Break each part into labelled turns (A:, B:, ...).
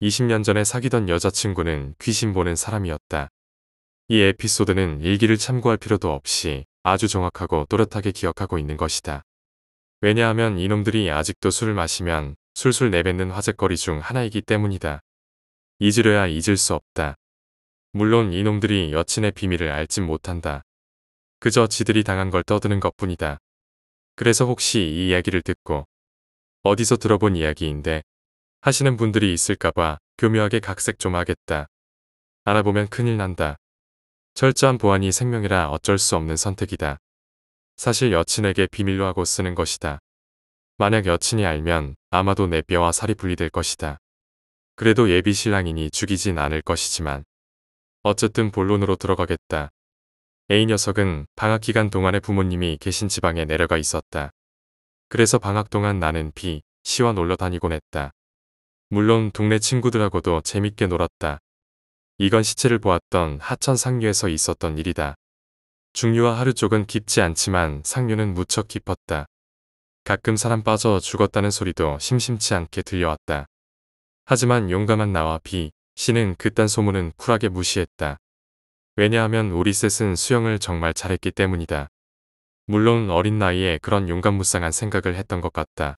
A: 20년 전에 사귀던 여자친구는 귀신 보는 사람이었다. 이 에피소드는 일기를 참고할 필요도 없이 아주 정확하고 또렷하게 기억하고 있는 것이다. 왜냐하면 이놈들이 아직도 술을 마시면 술술 내뱉는 화제거리 중 하나이기 때문이다. 잊으려야 잊을 수 없다. 물론 이놈들이 여친의 비밀을 알진 못한다. 그저 지들이 당한 걸 떠드는 것뿐이다. 그래서 혹시 이 이야기를 듣고 어디서 들어본 이야기인데 하시는 분들이 있을까봐 교묘하게 각색 좀 하겠다. 알아보면 큰일 난다. 철저한 보안이 생명이라 어쩔 수 없는 선택이다. 사실 여친에게 비밀로 하고 쓰는 것이다. 만약 여친이 알면 아마도 내 뼈와 살이 분리될 것이다. 그래도 예비 신랑이니 죽이진 않을 것이지만 어쨌든 본론으로 들어가겠다. A 녀석은 방학 기간 동안에 부모님이 계신 지방에 내려가 있었다. 그래서 방학 동안 나는 B, C와 놀러 다니곤 했다. 물론 동네 친구들하고도 재밌게 놀았다. 이건 시체를 보았던 하천 상류에서 있었던 일이다. 중류와 하류 쪽은 깊지 않지만 상류는 무척 깊었다. 가끔 사람 빠져 죽었다는 소리도 심심치 않게 들려왔다. 하지만 용감한 나와 B, C는 그딴 소문은 쿨하게 무시했다. 왜냐하면 우리 셋은 수영을 정말 잘했기 때문이다. 물론 어린 나이에 그런 용감무쌍한 생각을 했던 것 같다.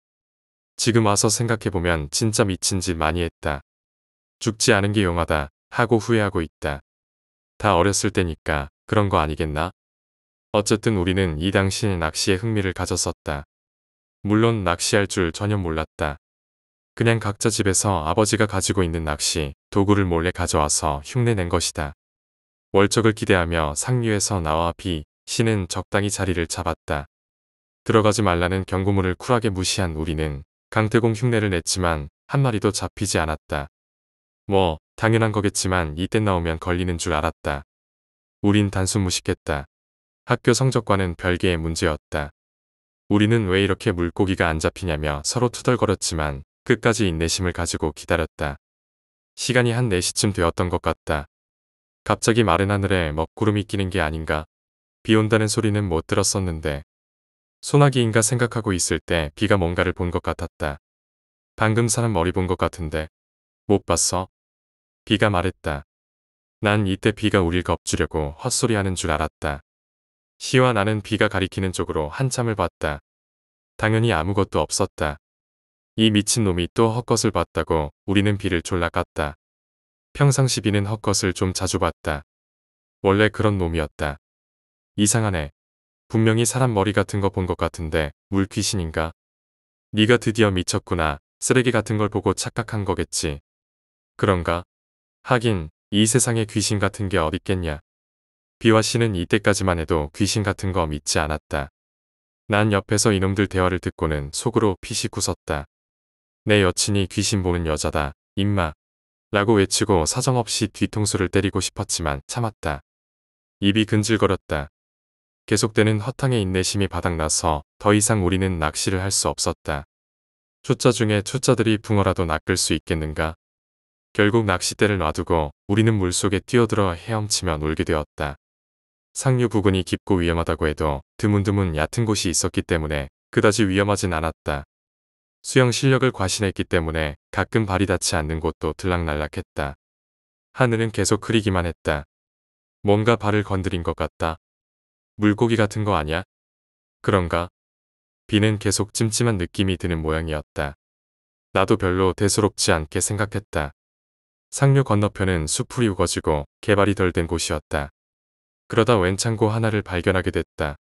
A: 지금 와서 생각해보면 진짜 미친 짓 많이 했다. 죽지 않은 게 용하다 하고 후회하고 있다. 다 어렸을 때니까 그런 거 아니겠나? 어쨌든 우리는 이 당시에 낚시에 흥미를 가졌었다. 물론 낚시할 줄 전혀 몰랐다. 그냥 각자 집에서 아버지가 가지고 있는 낚시 도구를 몰래 가져와서 흉내낸 것이다. 월적을 기대하며 상류에서 나와 B, C는 적당히 자리를 잡았다. 들어가지 말라는 경고문을 쿨하게 무시한 우리는 강태공 흉내를 냈지만 한 마리도 잡히지 않았다. 뭐 당연한 거겠지만 이때 나오면 걸리는 줄 알았다. 우린 단순 무식했다. 학교 성적과는 별개의 문제였다. 우리는 왜 이렇게 물고기가 안 잡히냐며 서로 투덜거렸지만 끝까지 인내심을 가지고 기다렸다. 시간이 한 4시쯤 되었던 것 같다. 갑자기 마른 하늘에 먹구름이 끼는 게 아닌가? 비 온다는 소리는 못 들었었는데 소나기인가 생각하고 있을 때 비가 뭔가를 본 것 같았다. 방금 사람 머리 본 것 같은데 못 봤어? 비가 말했다. 난 이때 비가 우릴 겁주려고 헛소리하는 줄 알았다. 시와 나는 비가 가리키는 쪽으로 한참을 봤다. 당연히 아무것도 없었다. 이 미친놈이 또 헛것을 봤다고 우리는 비를 졸라 깠다. 평상시 비는 헛것을 좀 자주 봤다. 원래 그런 놈이었다. 이상하네. 분명히 사람 머리 같은 거 본 것 같은데 물귀신인가? 네가 드디어 미쳤구나. 쓰레기 같은 걸 보고 착각한 거겠지. 그런가? 하긴 이 세상에 귀신 같은 게 어딨겠냐. B와 C는 이때까지만 해도 귀신 같은 거 믿지 않았다. 난 옆에서 이놈들 대화를 듣고는 속으로 피식 웃었다. 내 여친이 귀신 보는 여자다. 임마. 라고 외치고 사정없이 뒤통수를 때리고 싶었지만 참았다. 입이 근질거렸다. 계속되는 허탕의 인내심이 바닥나서 더 이상 우리는 낚시를 할 수 없었다. 초짜 중에 초짜들이 붕어라도 낚을 수 있겠는가? 결국 낚싯대를 놔두고 우리는 물속에 뛰어들어 헤엄치며 놀게 되었다. 상류 부근이 깊고 위험하다고 해도 드문드문 얕은 곳이 있었기 때문에 그다지 위험하진 않았다. 수영 실력을 과신했기 때문에 가끔 발이 닿지 않는 곳도 들락날락했다. 하늘은 계속 흐리기만 했다. 뭔가 발을 건드린 것 같다. 물고기 같은 거 아냐? 그런가? 비는 계속 찜찜한 느낌이 드는 모양이었다. 나도 별로 대수롭지 않게 생각했다. 상류 건너편은 숲풀이 우거지고 개발이 덜 된 곳이었다. 그러다 웬 창고 하나를 발견하게 됐다.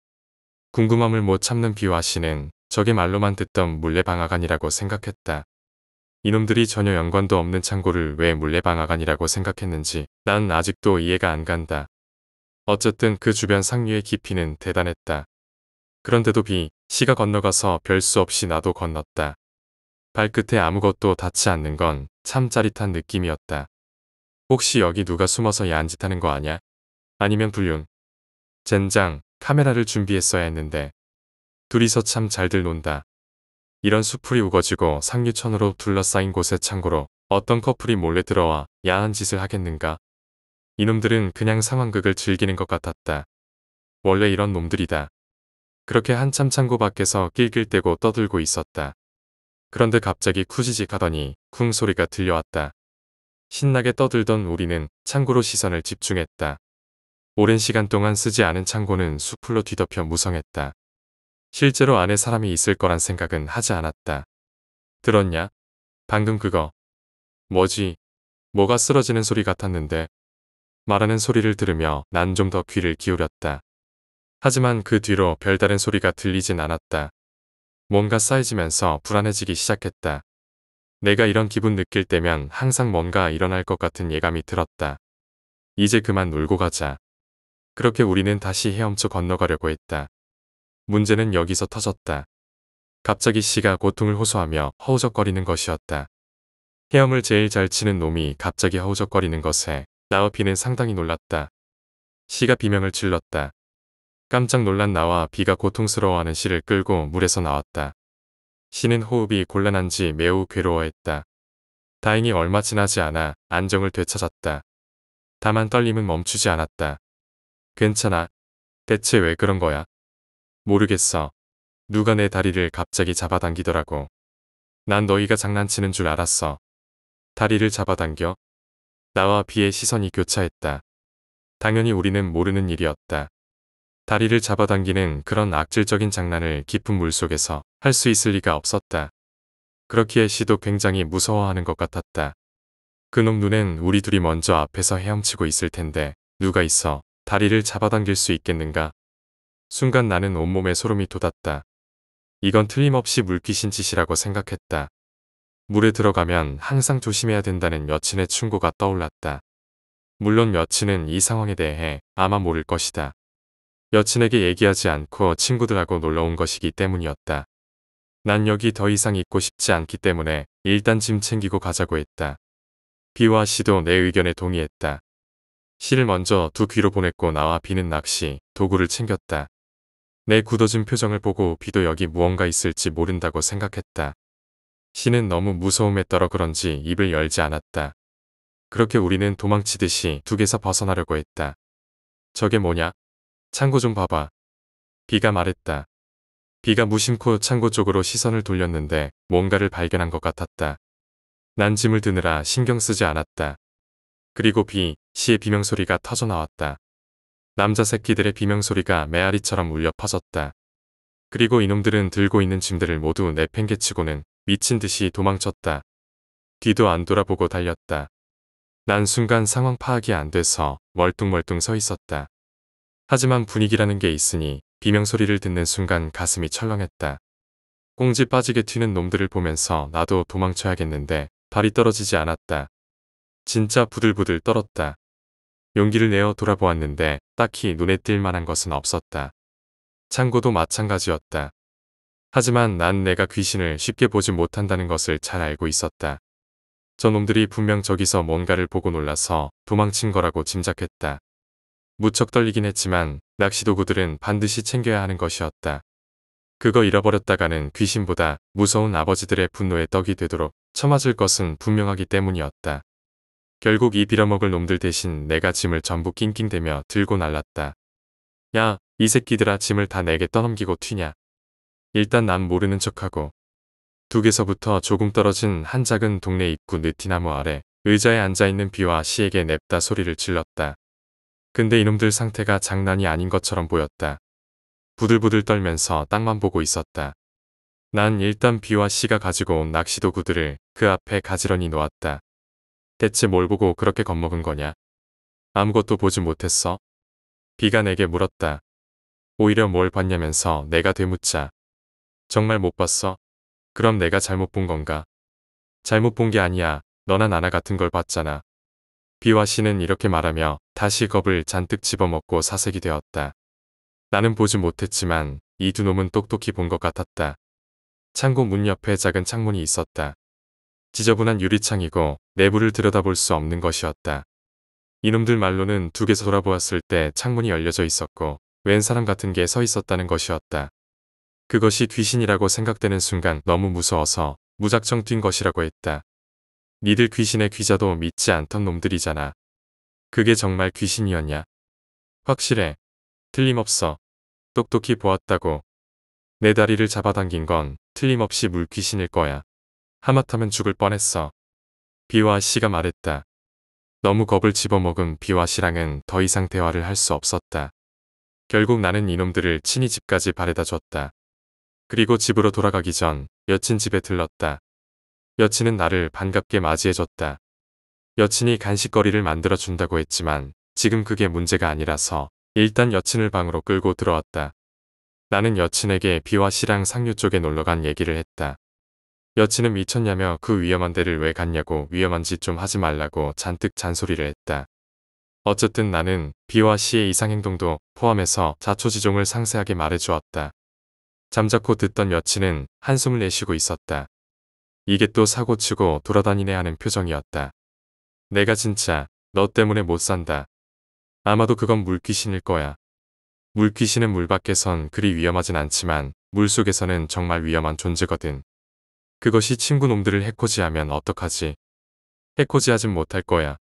A: 궁금함을 못 참는 비와 C는 저게 말로만 듣던 물레방앗간이라고 생각했다. 이놈들이 전혀 연관도 없는 창고를 왜 물레방앗간이라고 생각했는지 난 아직도 이해가 안 간다. 어쨌든 그 주변 상류의 깊이는 대단했다. 그런데도 B, C가 건너가서 별 수 없이 나도 건넜다. 발끝에 아무것도 닿지 않는 건 참 짜릿한 느낌이었다. 혹시 여기 누가 숨어서 야한 짓 하는 거 아냐? 아니면 불륜? 젠장, 카메라를 준비했어야 했는데. 둘이서 참 잘들 논다. 이런 숲풀이 우거지고 상류천으로 둘러싸인 곳의 창고로 어떤 커플이 몰래 들어와 야한 짓을 하겠는가? 이놈들은 그냥 상황극을 즐기는 것 같았다. 원래 이런 놈들이다. 그렇게 한참 창고 밖에서 낄낄대고 떠들고 있었다. 그런데 갑자기 쿠지직 하더니 쿵 소리가 들려왔다. 신나게 떠들던 우리는 창고로 시선을 집중했다. 오랜 시간 동안 쓰지 않은 창고는 수풀로 뒤덮여 무성했다. 실제로 안에 사람이 있을 거란 생각은 하지 않았다. 들었냐? 방금 그거. 뭐지? 뭐가 쓰러지는 소리 같았는데. 말하는 소리를 들으며 난 좀 더 귀를 기울였다. 하지만 그 뒤로 별다른 소리가 들리진 않았다. 뭔가 쌓여지면서 불안해지기 시작했다. 내가 이런 기분 느낄 때면 항상 뭔가 일어날 것 같은 예감이 들었다. 이제 그만 놀고 가자. 그렇게 우리는 다시 헤엄쳐 건너가려고 했다. 문제는 여기서 터졌다. 갑자기 씨가 고통을 호소하며 허우적거리는 것이었다. 헤엄을 제일 잘 치는 놈이 갑자기 허우적거리는 것에 나와 비는 상당히 놀랐다. 씨가 비명을 질렀다. 깜짝 놀란 나와 비가 고통스러워하는 씨를 끌고 물에서 나왔다. 씨는 호흡이 곤란한지 매우 괴로워했다. 다행히 얼마 지나지 않아 안정을 되찾았다. 다만 떨림은 멈추지 않았다. 괜찮아. 대체 왜 그런 거야? 모르겠어. 누가 내 다리를 갑자기 잡아당기더라고. 난 너희가 장난치는 줄 알았어. 다리를 잡아당겨? 나와 비의 시선이 교차했다. 당연히 우리는 모르는 일이었다. 다리를 잡아당기는 그런 악질적인 장난을 깊은 물속에서 할 수 있을 리가 없었다. 그렇기에 씨도 굉장히 무서워하는 것 같았다. 그놈 눈엔 우리 둘이 먼저 앞에서 헤엄치고 있을 텐데 누가 있어 다리를 잡아당길 수 있겠는가? 순간 나는 온몸에 소름이 돋았다. 이건 틀림없이 물귀신 짓이라고 생각했다. 물에 들어가면 항상 조심해야 된다는 여친의 충고가 떠올랐다. 물론 여친은 이 상황에 대해 아마 모를 것이다. 여친에게 얘기하지 않고 친구들하고 놀러 온 것이기 때문이었다. 난 여기 더 이상 있고 싶지 않기 때문에 일단 짐 챙기고 가자고 했다. 비와 씨도 내 의견에 동의했다. 씨를 먼저 두 귀로 보냈고 나와 비는 낚시, 도구를 챙겼다. 내 굳어진 표정을 보고 비도 여기 무언가 있을지 모른다고 생각했다. 씨는 너무 무서움에 떨어 그런지 입을 열지 않았다. 그렇게 우리는 도망치듯이 둑에서 벗어나려고 했다. 저게 뭐냐? 창고 좀 봐봐. 비가 말했다. 비가 무심코 창고 쪽으로 시선을 돌렸는데 뭔가를 발견한 것 같았다. 난 짐을 드느라 신경 쓰지 않았다. 그리고 씨의 비명소리가 터져 나왔다. 남자 새끼들의 비명소리가 메아리처럼 울려 퍼졌다. 그리고 이놈들은 들고 있는 짐들을 모두 내팽개치고는 미친 듯이 도망쳤다. 뒤도 안 돌아보고 달렸다. 난 순간 상황 파악이 안 돼서 멀뚱멀뚱 서 있었다. 하지만 분위기라는 게 있으니 비명소리를 듣는 순간 가슴이 철렁했다. 꽁지 빠지게 튀는 놈들을 보면서 나도 도망쳐야겠는데 발이 떨어지지 않았다. 진짜 부들부들 떨었다. 용기를 내어 돌아보았는데 딱히 눈에 띌 만한 것은 없었다. 창고도 마찬가지였다. 하지만 난 내가 귀신을 쉽게 보지 못한다는 것을 잘 알고 있었다. 저놈들이 분명 저기서 뭔가를 보고 놀라서 도망친 거라고 짐작했다. 무척 떨리긴 했지만 낚시도구들은 반드시 챙겨야 하는 것이었다. 그거 잃어버렸다가는 귀신보다 무서운 아버지들의 분노에 떡이 되도록 처맞을 것은 분명하기 때문이었다. 결국 이 빌어먹을 놈들 대신 내가 짐을 전부 낑낑대며 들고 날랐다. 야, 이 새끼들아 짐을 다 내게 떠넘기고 튀냐. 일단 난 모르는 척하고 둑에서부터 조금 떨어진 한 작은 동네 입구 느티나무 아래 의자에 앉아있는 비와 씨에게 냅다 소리를 질렀다. 근데 이놈들 상태가 장난이 아닌 것처럼 보였다. 부들부들 떨면서 땅만 보고 있었다. 난 일단 비와 씨가 가지고 온 낚시도구들을 그 앞에 가지런히 놓았다. 대체 뭘 보고 그렇게 겁먹은 거냐? 아무것도 보지 못했어? 비가 내게 물었다. 오히려 뭘 봤냐면서 내가 되묻자. 정말 못 봤어? 그럼 내가 잘못 본 건가? 잘못 본 게 아니야. 너나 나나 같은 걸 봤잖아. 비와 씨는 이렇게 말하며 다시 겁을 잔뜩 집어먹고 사색이 되었다. 나는 보지 못했지만 이 두 놈은 똑똑히 본 것 같았다. 창고 문 옆에 작은 창문이 있었다. 지저분한 유리창이고 내부를 들여다볼 수 없는 것이었다. 이놈들 말로는 둑에서 돌아보았을 때 창문이 열려져 있었고 웬 사람 같은 게 서 있었다는 것이었다. 그것이 귀신이라고 생각되는 순간 너무 무서워서 무작정 뛴 것이라고 했다. 니들 귀신의 귀자도 믿지 않던 놈들이잖아. 그게 정말 귀신이었냐? 확실해. 틀림없어. 똑똑히 보았다고. 내 다리를 잡아당긴 건 틀림없이 물귀신일 거야. 하마터면 죽을 뻔했어. 비와 씨가 말했다. 너무 겁을 집어먹은 B와 C랑은 더 이상 대화를 할 수 없었다. 결국 나는 이놈들을 친히 집까지 바래다 줬다. 그리고 집으로 돌아가기 전 여친 집에 들렀다. 여친은 나를 반갑게 맞이해줬다. 여친이 간식거리를 만들어준다고 했지만 지금 그게 문제가 아니라서 일단 여친을 방으로 끌고 들어왔다. 나는 여친에게 B와 C랑 상류 쪽에 놀러간 얘기를 했다. 여친은 미쳤냐며 그 위험한 데를 왜 갔냐고 위험한 짓 좀 하지 말라고 잔뜩 잔소리를 했다. 어쨌든 나는 B와 C의 이상행동도 포함해서 자초지종을 상세하게 말해주었다. 잠자코 듣던 여친은 한숨을 내쉬고 있었다. 이게 또 사고치고 돌아다니네 하는 표정이었다. 내가 진짜 너 때문에 못 산다. 아마도 그건 물귀신일 거야. 물귀신은 물 밖에선 그리 위험하진 않지만 물속에서는 정말 위험한 존재거든. 그것이 친구 놈들을 해코지하면 어떡하지? 해코지하진 못할 거야.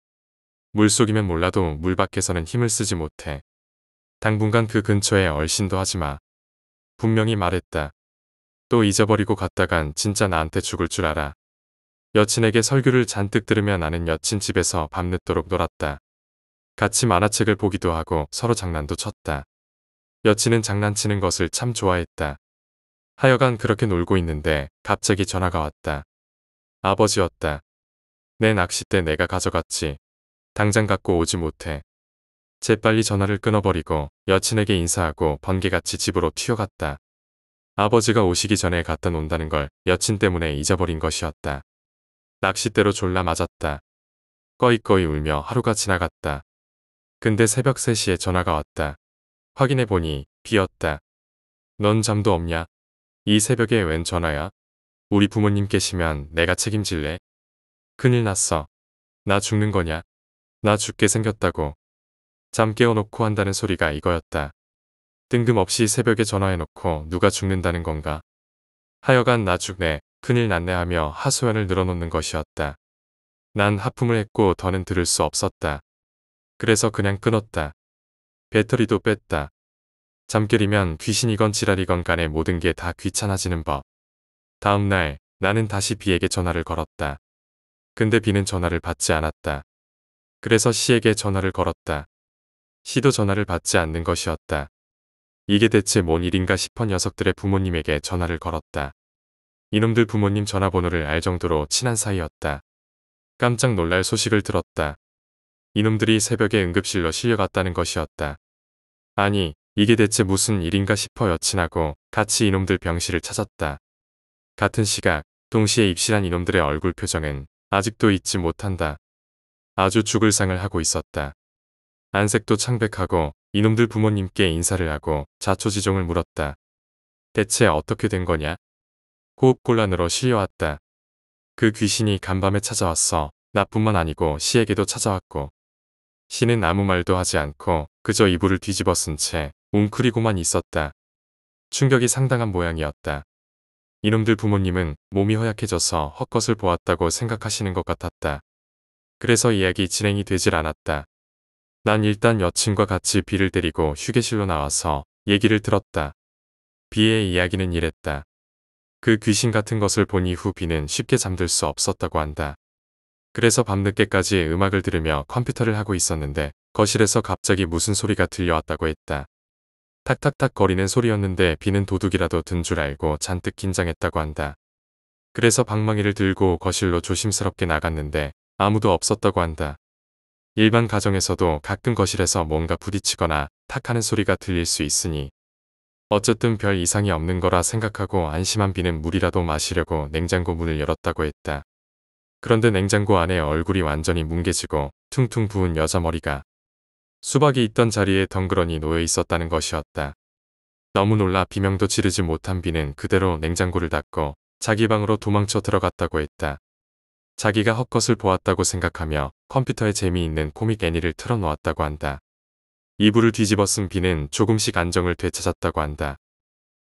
A: 물속이면 몰라도 물 밖에서는 힘을 쓰지 못해. 당분간 그 근처에 얼씬도 하지 마. 분명히 말했다. 또 잊어버리고 갔다간 진짜 나한테 죽을 줄 알아. 여친에게 설교를 잔뜩 들으며 나는 여친 집에서 밤늦도록 놀았다. 같이 만화책을 보기도 하고 서로 장난도 쳤다. 여친은 장난치는 것을 참 좋아했다. 하여간 그렇게 놀고 있는데 갑자기 전화가 왔다. 아버지였다. 내 낚싯대 내가 가져갔지. 당장 갖고 오지 못해. 재빨리 전화를 끊어버리고 여친에게 인사하고 번개같이 집으로 튀어갔다. 아버지가 오시기 전에 갖다 놓는다는 걸 여친 때문에 잊어버린 것이었다. 낚싯대로 졸라 맞았다. 꺼이꺼이 울며 하루가 지나갔다. 근데 새벽 3시에 전화가 왔다. 확인해보니 B였다. 넌 잠도 없냐? 이 새벽에 웬 전화야? 우리 부모님 계시면 내가 책임질래? 큰일 났어. 나 죽는 거냐? 나 죽게 생겼다고. 잠 깨워놓고 한다는 소리가 이거였다. 뜬금없이 새벽에 전화해놓고 누가 죽는다는 건가? 하여간 나 죽네, 큰일 났네 하며 하소연을 늘어놓는 것이었다. 난 하품을 했고 더는 들을 수 없었다. 그래서 그냥 끊었다. 배터리도 뺐다. 잠결이면 귀신이건 지랄이건 간에 모든 게 다 귀찮아지는 법. 다음날 나는 다시 B에게 전화를 걸었다. 근데 B는 전화를 받지 않았다. 그래서 C에게 전화를 걸었다. C도 전화를 받지 않는 것이었다. 이게 대체 뭔 일인가 싶어 녀석들의 부모님에게 전화를 걸었다. 이놈들 부모님 전화번호를 알 정도로 친한 사이였다. 깜짝 놀랄 소식을 들었다. 이놈들이 새벽에 응급실로 실려갔다는 것이었다. 아니, 이게 대체 무슨 일인가 싶어 여친하고 같이 이놈들 병실을 찾았다. 같은 시각, 동시에 입실한 이놈들의 얼굴 표정은 아직도 잊지 못한다. 아주 죽을 상을 하고 있었다. 안색도 창백하고 이놈들 부모님께 인사를 하고 자초지종을 물었다. 대체 어떻게 된 거냐? 호흡곤란으로 실려왔다. 그 귀신이 간밤에 찾아왔어. 나뿐만 아니고 C에게도 찾아왔고. C는 아무 말도 하지 않고 그저 이불을 뒤집어 쓴 채 웅크리고만 있었다. 충격이 상당한 모양이었다. 이놈들 부모님은 몸이 허약해져서 헛것을 보았다고 생각하시는 것 같았다. 그래서 이야기 진행이 되질 않았다. 난 일단 여친과 같이 B를 데리고 휴게실로 나와서 얘기를 들었다. B의 이야기는 이랬다. 그 귀신 같은 것을 본 이후 B는 쉽게 잠들 수 없었다고 한다. 그래서 밤늦게까지 음악을 들으며 컴퓨터를 하고 있었는데 거실에서 갑자기 무슨 소리가 들려왔다고 했다. 탁탁탁 거리는 소리였는데 B는 도둑이라도 든 줄 알고 잔뜩 긴장했다고 한다. 그래서 방망이를 들고 거실로 조심스럽게 나갔는데 아무도 없었다고 한다. 일반 가정에서도 가끔 거실에서 뭔가 부딪히거나 탁하는 소리가 들릴 수 있으니 어쨌든 별 이상이 없는 거라 생각하고 안심한 B는 물이라도 마시려고 냉장고 문을 열었다고 했다. 그런데 냉장고 안에 얼굴이 완전히 뭉개지고 퉁퉁 부은 여자 머리가 수박이 있던 자리에 덩그러니 놓여 있었다는 것이었다. 너무 놀라 비명도 지르지 못한 B는 그대로 냉장고를 닫고 자기 방으로 도망쳐 들어갔다고 했다. 자기가 헛것을 보았다고 생각하며 컴퓨터에 재미있는 코믹 애니를 틀어놓았다고 한다. 이불을 뒤집어 쓴 B는 조금씩 안정을 되찾았다고 한다.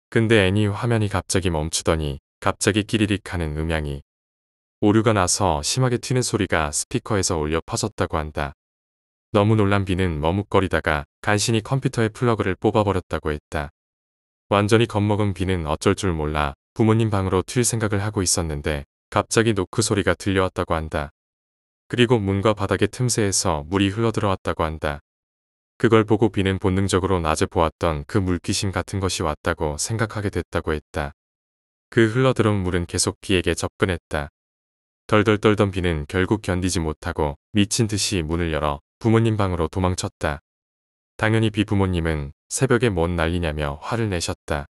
A: 근데 애니 화면이 갑자기 멈추더니 갑자기 끼리릭 하는 음향이 오류가 나서 심하게 튀는 소리가 스피커에서 울려 퍼졌다고 한다. 너무 놀란 B는 머뭇거리다가 간신히 컴퓨터의 플러그를 뽑아버렸다고 했다. 완전히 겁먹은 B는 어쩔 줄 몰라 부모님 방으로 튈 생각을 하고 있었는데 갑자기 노크 소리가 들려왔다고 한다. 그리고 문과 바닥의 틈새에서 물이 흘러들어왔다고 한다. 그걸 보고 비는 본능적으로 낮에 보았던 그 물귀신 같은 것이 왔다고 생각하게 됐다고 했다. 그 흘러들어온 물은 계속 비에게 접근했다. 덜덜 떨던 비는 결국 견디지 못하고 미친 듯이 문을 열어 부모님 방으로 도망쳤다. 당연히 비 부모님은 새벽에 뭔 난리냐며 화를 내셨다.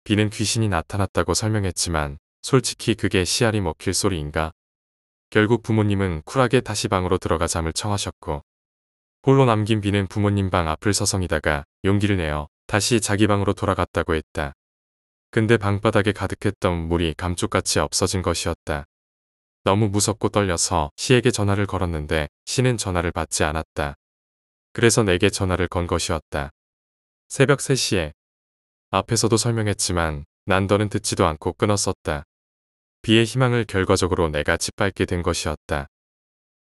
A: 비는 귀신이 나타났다고 설명했지만 솔직히 그게 씨알이 먹힐 소리인가? 결국 부모님은 쿨하게 다시 방으로 들어가 잠을 청하셨고 홀로 남긴 비는 부모님 방 앞을 서성이다가 용기를 내어 다시 자기 방으로 돌아갔다고 했다. 근데 방바닥에 가득했던 물이 감쪽같이 없어진 것이었다. 너무 무섭고 떨려서 시에게 전화를 걸었는데 시는 전화를 받지 않았다. 그래서 내게 전화를 건 것이었다. 새벽 3시에. 앞에서도 설명했지만 난 더는 듣지도 않고 끊었었다. 비의 희망을 결과적으로 내가 짓밟게 된 것이었다.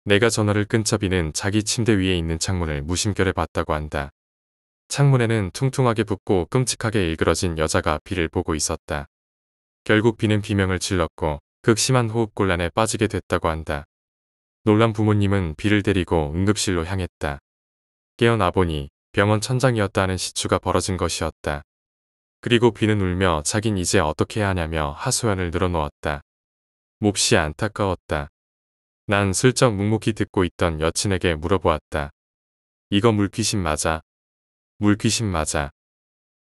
A: 내가 전화를 끊자 비는 자기 침대 위에 있는 창문을 무심결에 봤다고 한다. 창문에는 퉁퉁하게 붓고 끔찍하게 일그러진 여자가 비를 보고 있었다. 결국 비는 비명을 질렀고 극심한 호흡곤란에 빠지게 됐다고 한다. 놀란 부모님은 비를 데리고 응급실로 향했다. 깨어나 보니 병원 천장이었다 하는 시추가 벌어진 것이었다. 그리고 비는 울며 자긴 이제 어떻게 해야 하냐며 하소연을 늘어놓았다. 몹시 안타까웠다. 난 슬쩍 묵묵히 듣고 있던 여친에게 물어보았다. 이거 물귀신 맞아? 물귀신 맞아.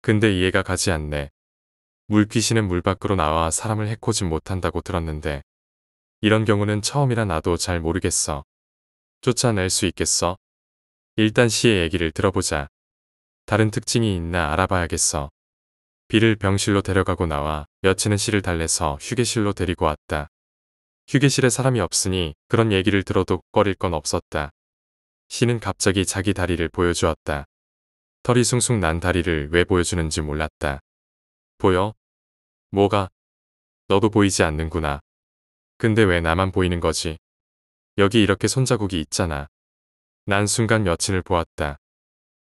A: 근데 이해가 가지 않네. 물귀신은 물 밖으로 나와 사람을 해코지 못한다고 들었는데 이런 경우는 처음이라 나도 잘 모르겠어. 쫓아낼 수 있겠어? 일단 시의 얘기를 들어보자. 다른 특징이 있나 알아봐야겠어. 비를 병실로 데려가고 나와 여친은 시를 달래서 휴게실로 데리고 왔다. 휴게실에 사람이 없으니 그런 얘기를 들어도 꺼릴 건 없었다. 시는 갑자기 자기 다리를 보여주었다. 털이 숭숭 난 다리를 왜 보여주는지 몰랐다. 보여? 뭐가? 너도 보이지 않는구나. 근데 왜 나만 보이는 거지? 여기 이렇게 손자국이 있잖아. 난 순간 여친을 보았다.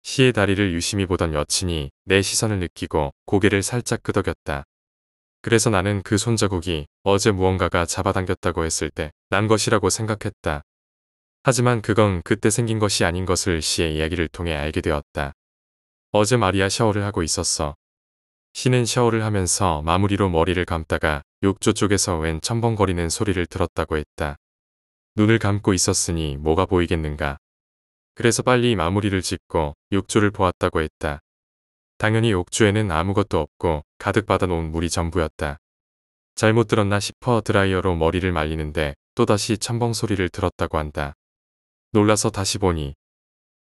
A: 시의 다리를 유심히 보던 여친이 내 시선을 느끼고 고개를 살짝 끄덕였다. 그래서 나는 그 손자국이 어제 무언가가 잡아당겼다고 했을 때 난 것이라고 생각했다. 하지만 그건 그때 생긴 것이 아닌 것을 시의 이야기를 통해 알게 되었다. 어제 마리아 샤워를 하고 있었어. 시는 샤워를 하면서 마무리로 머리를 감다가 욕조 쪽에서 웬 첨벙거리는 소리를 들었다고 했다. 눈을 감고 있었으니 뭐가 보이겠는가. 그래서 빨리 마무리를 짓고 욕조를 보았다고 했다. 당연히 욕조에는 아무것도 없고 가득 받아놓은 물이 전부였다. 잘못 들었나 싶어 드라이어로 머리를 말리는데 또다시 첨벙 소리를 들었다고 한다. 놀라서 다시 보니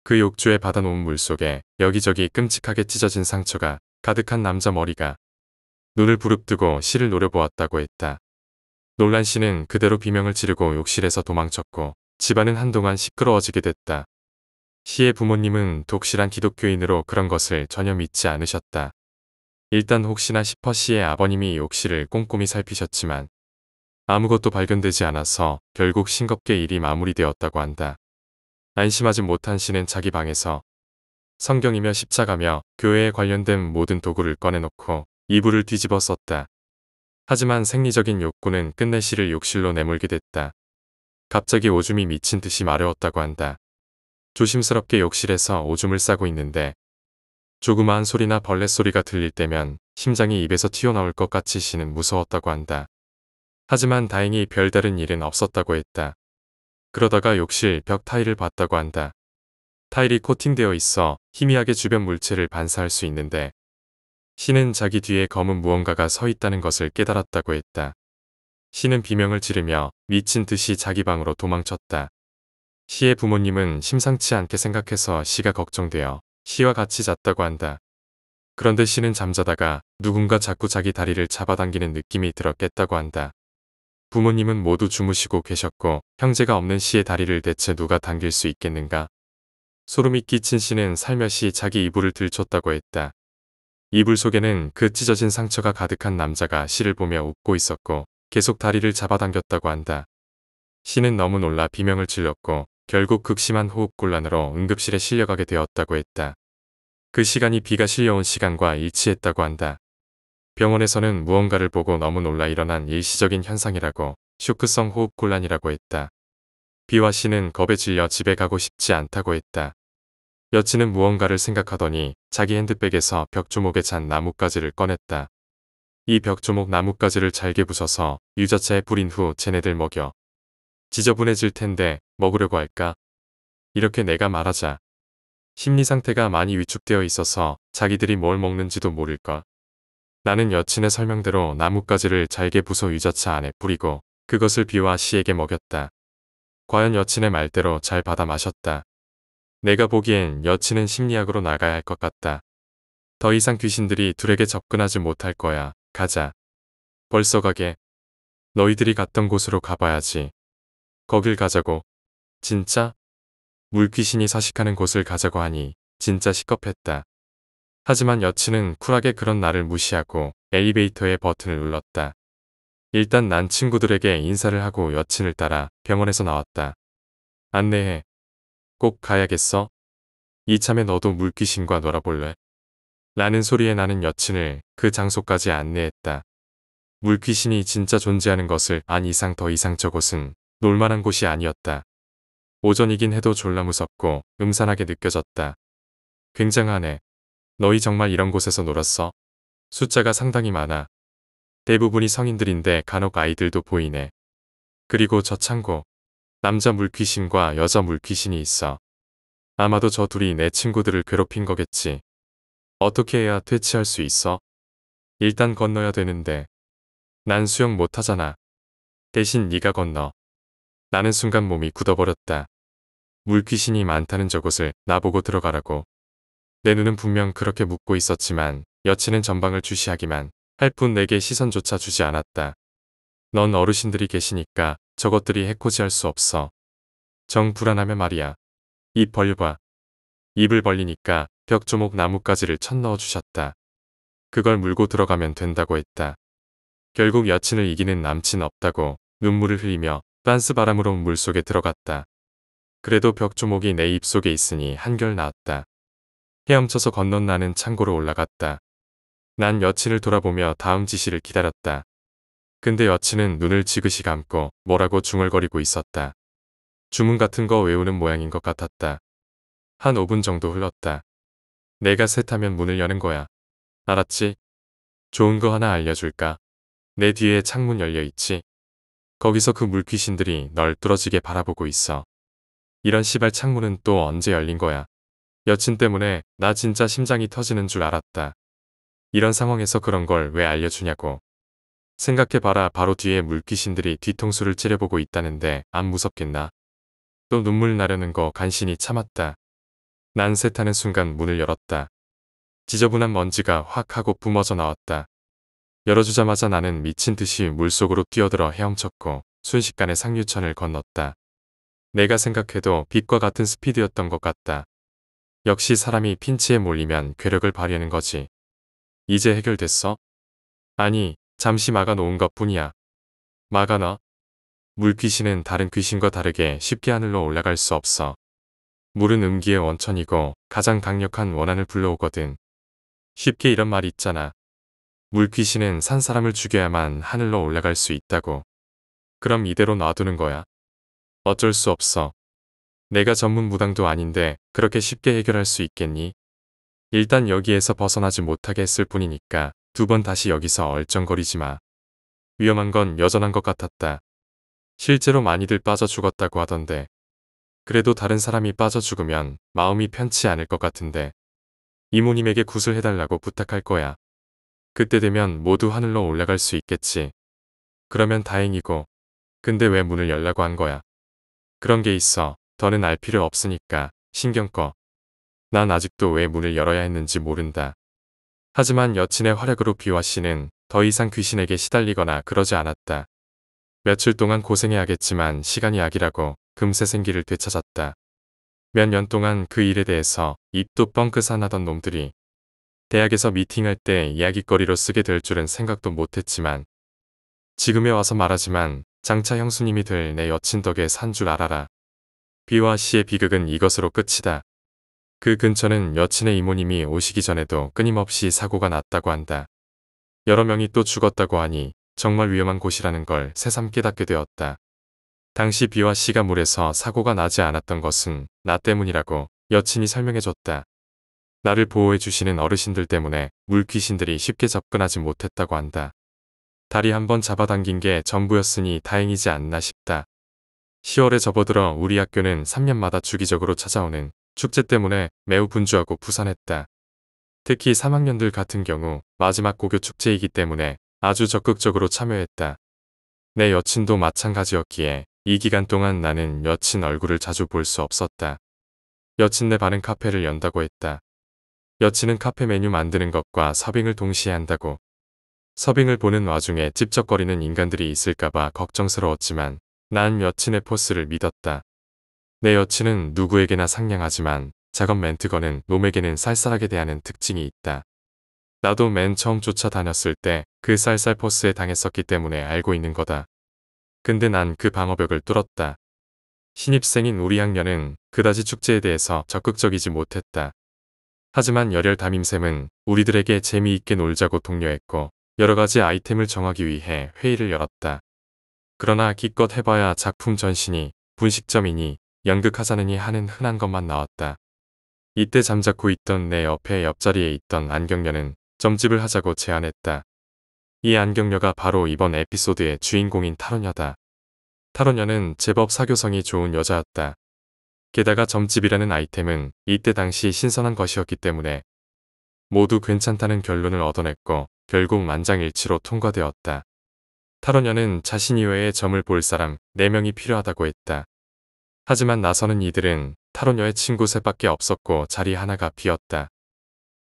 A: 그 욕조에 받아놓은 물 속에 여기저기 끔찍하게 찢어진 상처가 가득한 남자 머리가 눈을 부릅뜨고 시를 노려보았다고 했다. 놀란 시는 그대로 비명을 지르고 욕실에서 도망쳤고 집안은 한동안 시끄러워지게 됐다. 시의 부모님은 독실한 기독교인으로 그런 것을 전혀 믿지 않으셨다. 일단 혹시나 싶어 시의 아버님이 욕실을 꼼꼼히 살피셨지만 아무것도 발견되지 않아서 결국 싱겁게 일이 마무리되었다고 한다. 안심하지 못한 시는 자기 방에서 성경이며 십자가며 교회에 관련된 모든 도구를 꺼내놓고 이불을 뒤집어 썼다. 하지만 생리적인 욕구는 끝내 시를 욕실로 내몰게 됐다. 갑자기 오줌이 미친 듯이 마려웠다고 한다. 조심스럽게 욕실에서 오줌을 싸고 있는데 조그마한 소리나 벌레 소리가 들릴 때면 심장이 입에서 튀어나올 것 같이 시는 무서웠다고 한다. 하지만 다행히 별다른 일은 없었다고 했다. 그러다가 욕실 벽 타일을 봤다고 한다. 타일이 코팅되어 있어 희미하게 주변 물체를 반사할 수 있는데 시는 자기 뒤에 검은 무언가가 서 있다는 것을 깨달았다고 했다. 시는 비명을 지르며 미친 듯이 자기 방으로 도망쳤다. 시의 부모님은 심상치 않게 생각해서 시가 걱정되어 시와 같이 잤다고 한다. 그런데 시는 잠자다가 누군가 자꾸 자기 다리를 잡아당기는 느낌이 들어 깼다고 한다. 부모님은 모두 주무시고 계셨고 형제가 없는 시의 다리를 대체 누가 당길 수 있겠는가? 소름이 끼친 시는 살며시 자기 이불을 들췄다고 했다. 이불 속에는 그 찢어진 상처가 가득한 남자가 시를 보며 웃고 있었고 계속 다리를 잡아당겼다고 한다. 시는 너무 놀라 비명을 질렀고 결국 극심한 호흡곤란으로 응급실에 실려가게 되었다고 했다. 그 시간이 비가 실려온 시간과 일치했다고 한다. 병원에서는 무언가를 보고 너무 놀라 일어난 일시적인 현상이라고 쇼크성 호흡곤란이라고 했다. 비와 씨는 겁에 질려 집에 가고 싶지 않다고 했다. 여친은 무언가를 생각하더니 자기 핸드백에서 벽조목에 잔 나뭇가지를 꺼냈다. 이 벽조목 나뭇가지를 잘게 부숴서 유자차에 뿌린 후 쟤네들 먹여. 지저분해질 텐데 먹으려고 할까? 이렇게 내가 말하자. 심리 상태가 많이 위축되어 있어서 자기들이 뭘 먹는지도 모를걸. 나는 여친의 설명대로 나뭇가지를 잘게 부숴 유자차 안에 뿌리고 그것을 비와 씨에게 먹였다. 과연 여친의 말대로 잘 받아 마셨다. 내가 보기엔 여친은 심리학으로 나가야 할 것 같다. 더 이상 귀신들이 둘에게 접근하지 못할 거야. 가자. 벌써 가게. 너희들이 갔던 곳으로 가봐야지. 거길 가자고. 진짜? 물귀신이 서식하는 곳을 가자고 하니 진짜 시겁했다. 하지만 여친은 쿨하게 그런 나를 무시하고 엘리베이터의 버튼을 눌렀다. 일단 난 친구들에게 인사를 하고 여친을 따라 병원에서 나왔다. 안내해. 꼭 가야겠어? 이참에 너도 물귀신과 놀아볼래? 라는 소리에 나는 여친을 그 장소까지 안내했다. 물귀신이 진짜 존재하는 것을 안 이상 더 이상 저곳은 놀만한 곳이 아니었다. 오전이긴 해도 졸라 무섭고 음산하게 느껴졌다. 굉장하네. 너희 정말 이런 곳에서 놀았어? 숫자가 상당히 많아. 대부분이 성인들인데 간혹 아이들도 보이네. 그리고 저 창고. 남자 물귀신과 여자 물귀신이 있어. 아마도 저 둘이 내 친구들을 괴롭힌 거겠지. 어떻게 해야 퇴치할 수 있어? 일단 건너야 되는데. 난 수영 못하잖아. 대신 네가 건너. 나는 순간 몸이 굳어버렸다. 물귀신이 많다는 저곳을 나보고 들어가라고. 내 눈은 분명 그렇게 묻고 있었지만 여친은 전방을 주시하기만 할 뿐 내게 시선조차 주지 않았다. 넌 어르신들이 계시니까 저것들이 해코지할 수 없어. 정 불안하면 말이야. 입 벌려봐. 입을 벌리니까 벽조목 나뭇가지를 쳐 넣어 주셨다. 그걸 물고 들어가면 된다고 했다. 결국 여친을 이기는 남친 없다고 눈물을 흘리며 빤스 바람으로 물속에 들어갔다. 그래도 벽조목이 내 입속에 있으니 한결 나았다. 헤엄쳐서 건넌 나는 창고로 올라갔다. 난 여친을 돌아보며 다음 지시를 기다렸다. 근데 여친은 눈을 지그시 감고 뭐라고 중얼거리고 있었다. 주문 같은 거 외우는 모양인 것 같았다. 한 5분 정도 흘렀다. 내가 셋하면 문을 여는 거야. 알았지? 좋은 거 하나 알려줄까? 내 뒤에 창문 열려있지? 거기서 그 물귀신들이 널 뚫어지게 바라보고 있어. 이런 시발 창문은 또 언제 열린 거야? 여친 때문에 나 진짜 심장이 터지는 줄 알았다. 이런 상황에서 그런 걸 왜 알려주냐고. 생각해봐라. 바로 뒤에 물귀신들이 뒤통수를 찌려보고 있다는데 안 무섭겠나? 또 눈물 나려는 거 간신히 참았다. 난 셋하는 순간 문을 열었다. 지저분한 먼지가 확 하고 뿜어져 나왔다. 열어주자마자 나는 미친 듯이 물속으로 뛰어들어 헤엄쳤고 순식간에 상류천을 건넜다. 내가 생각해도 빛과 같은 스피드였던 것 같다. 역시 사람이 핀치에 몰리면 괴력을 발휘하는 거지. 이제 해결됐어? 아니, 잠시 막아놓은 것 뿐이야. 막아놔? 물귀신은 다른 귀신과 다르게 쉽게 하늘로 올라갈 수 없어. 물은 음기의 원천이고 가장 강력한 원한을 불러오거든. 쉽게 이런 말 있잖아. 물귀신은 산 사람을 죽여야만 하늘로 올라갈 수 있다고. 그럼 이대로 놔두는 거야? 어쩔 수 없어. 내가 전문 무당도 아닌데 그렇게 쉽게 해결할 수 있겠니? 일단 여기에서 벗어나지 못하게 했을 뿐이니까 2번 다시 여기서 얼쩡거리지 마. 위험한 건 여전한 것 같았다. 실제로 많이들 빠져 죽었다고 하던데. 그래도 다른 사람이 빠져 죽으면 마음이 편치 않을 것 같은데. 이모님에게 구슬해달라고 부탁할 거야. 그때 되면 모두 하늘로 올라갈 수 있겠지. 그러면 다행이고. 근데 왜 문을 열라고 한 거야? 그런 게 있어. 더는 알 필요 없으니까 신경 꺼. 난 아직도 왜 문을 열어야 했는지 모른다. 하지만 여친의 활약으로 비와 씨는 더 이상 귀신에게 시달리거나 그러지 않았다. 며칠 동안 고생해야겠지만 시간이 약이라고 금세 생기를 되찾았다. 몇 년 동안 그 일에 대해서 입도 뻥끗하던 놈들이 대학에서 미팅할 때 이야깃거리로 쓰게 될 줄은 생각도 못했지만 지금에 와서 말하지만 장차 형수님이 될 내 여친 덕에 산 줄 알아라. 비와 씨의 비극은 이것으로 끝이다. 그 근처는 여친의 이모님이 오시기 전에도 끊임없이 사고가 났다고 한다. 여러 명이 또 죽었다고 하니 정말 위험한 곳이라는 걸 새삼 깨닫게 되었다. 당시 B와 C가 물에서 사고가 나지 않았던 것은 나 때문이라고 여친이 설명해줬다. 나를 보호해주시는 어르신들 때문에 물귀신들이 쉽게 접근하지 못했다고 한다. 다리 한번 잡아당긴 게 전부였으니 다행이지 않나 싶다. 10월에 접어들어 우리 학교는 3년마다 주기적으로 찾아오는 축제 때문에 매우 분주하고 부산했다. 특히 3학년들 같은 경우 마지막 고교 축제이기 때문에 아주 적극적으로 참여했다. 내 여친도 마찬가지였기에 이 기간 동안 나는 여친 얼굴을 자주 볼 수 없었다. 여친네 반은 카페를 연다고 했다. 여친은 카페 메뉴 만드는 것과 서빙을 동시에 한다고. 서빙을 보는 와중에 찝쩍거리는 인간들이 있을까봐 걱정스러웠지만 난 여친의 포스를 믿었다. 내 여친은 누구에게나 상냥하지만 작업 멘트거는 놈에게는 쌀쌀하게 대하는 특징이 있다. 나도 맨 처음 쫓아다녔을 때 그 쌀쌀 포스에 당했었기 때문에 알고 있는 거다. 근데 난 그 방어벽을 뚫었다. 신입생인 우리 학년은 그다지 축제에 대해서 적극적이지 못했다. 하지만 열혈 담임쌤은 우리들에게 재미있게 놀자고 독려했고 여러가지 아이템을 정하기 위해 회의를 열었다. 그러나 기껏 해봐야 작품 전신이 분식점이니 연극하자느니 하는 흔한 것만 나왔다. 이때 잠자코 있던 내 옆에 옆자리에 있던 안경녀는 점집을 하자고 제안했다. 이 안경녀가 바로 이번 에피소드의 주인공인 타로녀다. 타로녀는 제법 사교성이 좋은 여자였다. 게다가 점집이라는 아이템은 이때 당시 신선한 것이었기 때문에 모두 괜찮다는 결론을 얻어냈고 결국 만장일치로 통과되었다. 타로녀는 자신 이외에 점을 볼 사람 4명이 필요하다고 했다. 하지만 나서는 이들은 타로녀의 친구 셋밖에 없었고 자리 하나가 비었다.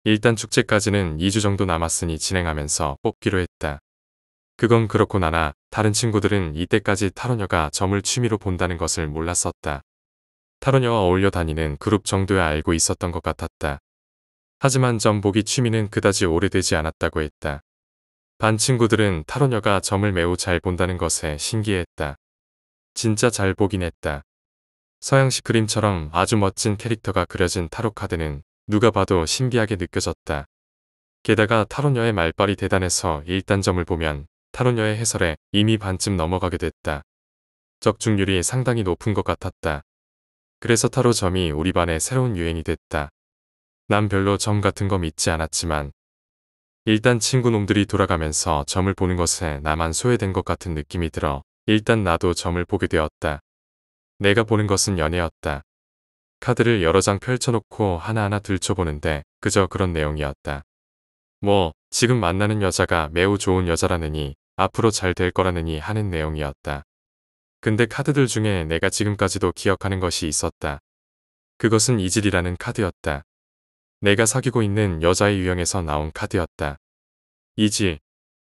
A: 일단 축제까지는 2주 정도 남았으니 진행하면서 뽑기로 했다. 그건 그렇고 나나 다른 친구들은 이때까지 타로녀가 점을 취미로 본다는 것을 몰랐었다. 타로녀와 어울려 다니는 그룹 정도야 알고 있었던 것 같았다. 하지만 점 보기 취미는 그다지 오래되지 않았다고 했다. 반 친구들은 타로녀가 점을 매우 잘 본다는 것에 신기해했다. 진짜 잘 보긴 했다. 서양식 그림처럼 아주 멋진 캐릭터가 그려진 타로 카드는 누가 봐도 신비하게 느껴졌다. 게다가 타로녀의 말빨이 대단해서 일단 점을 보면 타로녀의 해설에 이미 반쯤 넘어가게 됐다. 적중률이 상당히 높은 것 같았다. 그래서 타로 점이 우리 반의 새로운 유행이 됐다. 난 별로 점 같은 거 믿지 않았지만 일단 친구 놈들이 돌아가면서 점을 보는 것에 나만 소외된 것 같은 느낌이 들어 일단 나도 점을 보게 되었다. 내가 보는 것은 연애였다. 카드를 여러 장 펼쳐놓고 하나하나 들춰보는데 그저 그런 내용이었다. 뭐 지금 만나는 여자가 매우 좋은 여자라느니 앞으로 잘 될 거라느니 하는 내용이었다. 근데 카드들 중에 내가 지금까지도 기억하는 것이 있었다. 그것은 이질이라는 카드였다. 내가 사귀고 있는 여자의 유형에서 나온 카드였다. 이질,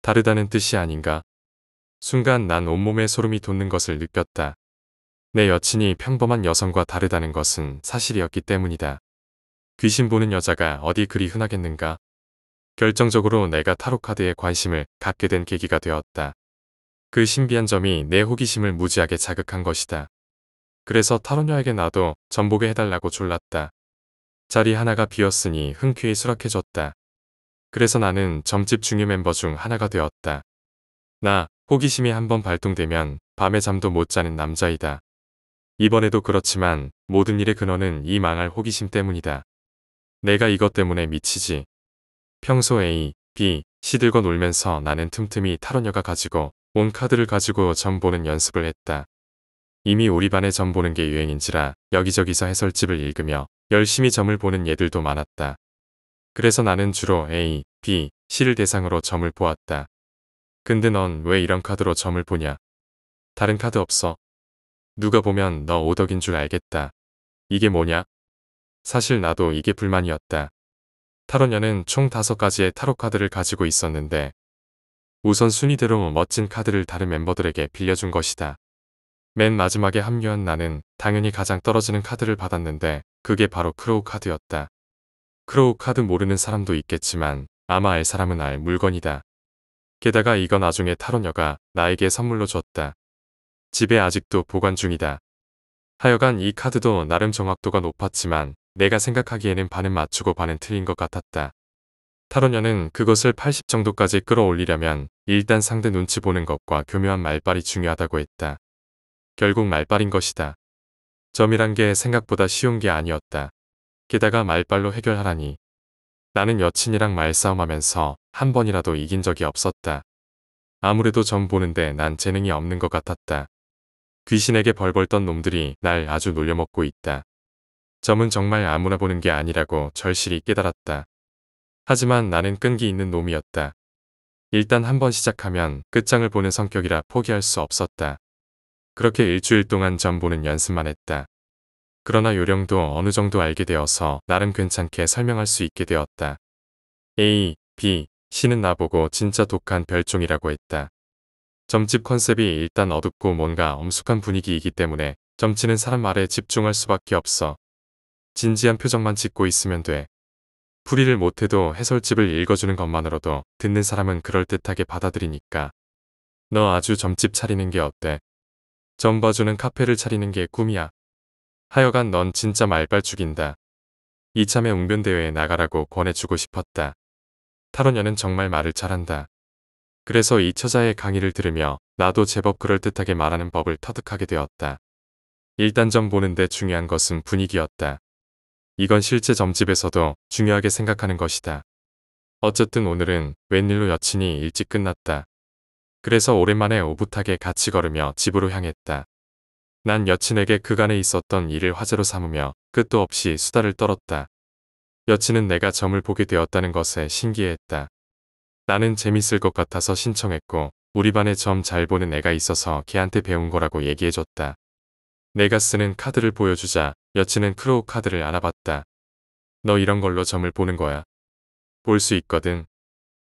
A: 다르다는 뜻이 아닌가? 순간 난 온몸에 소름이 돋는 것을 느꼈다. 내 여친이 평범한 여성과 다르다는 것은 사실이었기 때문이다. 귀신 보는 여자가 어디 그리 흔하겠는가? 결정적으로 내가 타로카드에 관심을 갖게 된 계기가 되었다. 그 신비한 점이 내 호기심을 무지하게 자극한 것이다. 그래서 타로녀에게 나도 점 보게 해달라고 졸랐다. 자리 하나가 비었으니 흔쾌히 수락해줬다. 그래서 나는 점집 중유 멤버 중 하나가 되었다. 나 호기심이 한번 발동되면 밤에 잠도 못 자는 남자이다. 이번에도 그렇지만 모든 일의 근원은 이 망할 호기심 때문이다. 내가 이것 때문에 미치지. 평소 A, B, C 들고 놀면서 나는 틈틈이 타로녀가 가지고 온 카드를 가지고 점 보는 연습을 했다. 이미 우리 반에 점 보는 게 유행인지라 여기저기서 해설집을 읽으며 열심히 점을 보는 얘들도 많았다. 그래서 나는 주로 A, B, C를 대상으로 점을 보았다. 근데 넌 왜 이런 카드로 점을 보냐? 다른 카드 없어? 누가 보면 너 오덕인 줄 알겠다. 이게 뭐냐? 사실 나도 이게 불만이었다. 타로녀는 총 5가지의 타로 카드를 가지고 있었는데 우선 순위대로 멋진 카드를 다른 멤버들에게 빌려준 것이다. 맨 마지막에 합류한 나는 당연히 가장 떨어지는 카드를 받았는데 그게 바로 크로우 카드였다. 크로우 카드 모르는 사람도 있겠지만 아마 알 사람은 알 물건이다. 게다가 이거 나중에 타로녀가 나에게 선물로 줬다. 집에 아직도 보관 중이다. 하여간 이 카드도 나름 정확도가 높았지만 내가 생각하기에는 반은 맞추고 반은 틀린 것 같았다. 타로녀는 그것을 80 정도까지 끌어올리려면 일단 상대 눈치 보는 것과 교묘한 말빨이 중요하다고 했다. 결국 말빨인 것이다. 점이란 게 생각보다 쉬운 게 아니었다. 게다가 말빨로 해결하라니. 나는 여친이랑 말싸움하면서 한 번이라도 이긴 적이 없었다. 아무래도 점 보는데 난 재능이 없는 것 같았다. 귀신에게 벌벌 떤 놈들이 날 아주 놀려먹고 있다. 점은 정말 아무나 보는 게 아니라고 절실히 깨달았다. 하지만 나는 끈기 있는 놈이었다. 일단 한번 시작하면 끝장을 보는 성격이라 포기할 수 없었다. 그렇게 일주일 동안 점 보는 연습만 했다. 그러나 요령도 어느 정도 알게 되어서 나름 괜찮게 설명할 수 있게 되었다. A, B, C는 나보고 진짜 독한 별종이라고 했다. 점집 컨셉이 일단 어둡고 뭔가 엄숙한 분위기이기 때문에 점치는 사람 말에 집중할 수밖에 없어. 진지한 표정만 짓고 있으면 돼. 풀이를 못해도 해설집을 읽어주는 것만으로도 듣는 사람은 그럴듯하게 받아들이니까. 너 아주 점집 차리는 게 어때? 점 봐주는 카페를 차리는 게 꿈이야. 하여간 넌 진짜 말빨 죽인다. 이참에 웅변대회에 나가라고 권해주고 싶었다. 타로녀는 정말 말을 잘한다. 그래서 이 처자의 강의를 들으며 나도 제법 그럴듯하게 말하는 법을 터득하게 되었다. 일단 점 보는데 중요한 것은 분위기였다. 이건 실제 점집에서도 중요하게 생각하는 것이다. 어쨌든 오늘은 웬일로 여친이 일찍 끝났다. 그래서 오랜만에 오붓하게 같이 걸으며 집으로 향했다. 난 여친에게 그간에 있었던 일을 화제로 삼으며 끝도 없이 수다를 떨었다. 여친은 내가 점을 보게 되었다는 것에 신기해했다. 나는 재밌을 것 같아서 신청했고 우리 반에 점 잘 보는 애가 있어서 걔한테 배운 거라고 얘기해줬다. 내가 쓰는 카드를 보여주자 여친은 크로우 카드를 알아봤다. 너 이런 걸로 점을 보는 거야. 볼 수 있거든.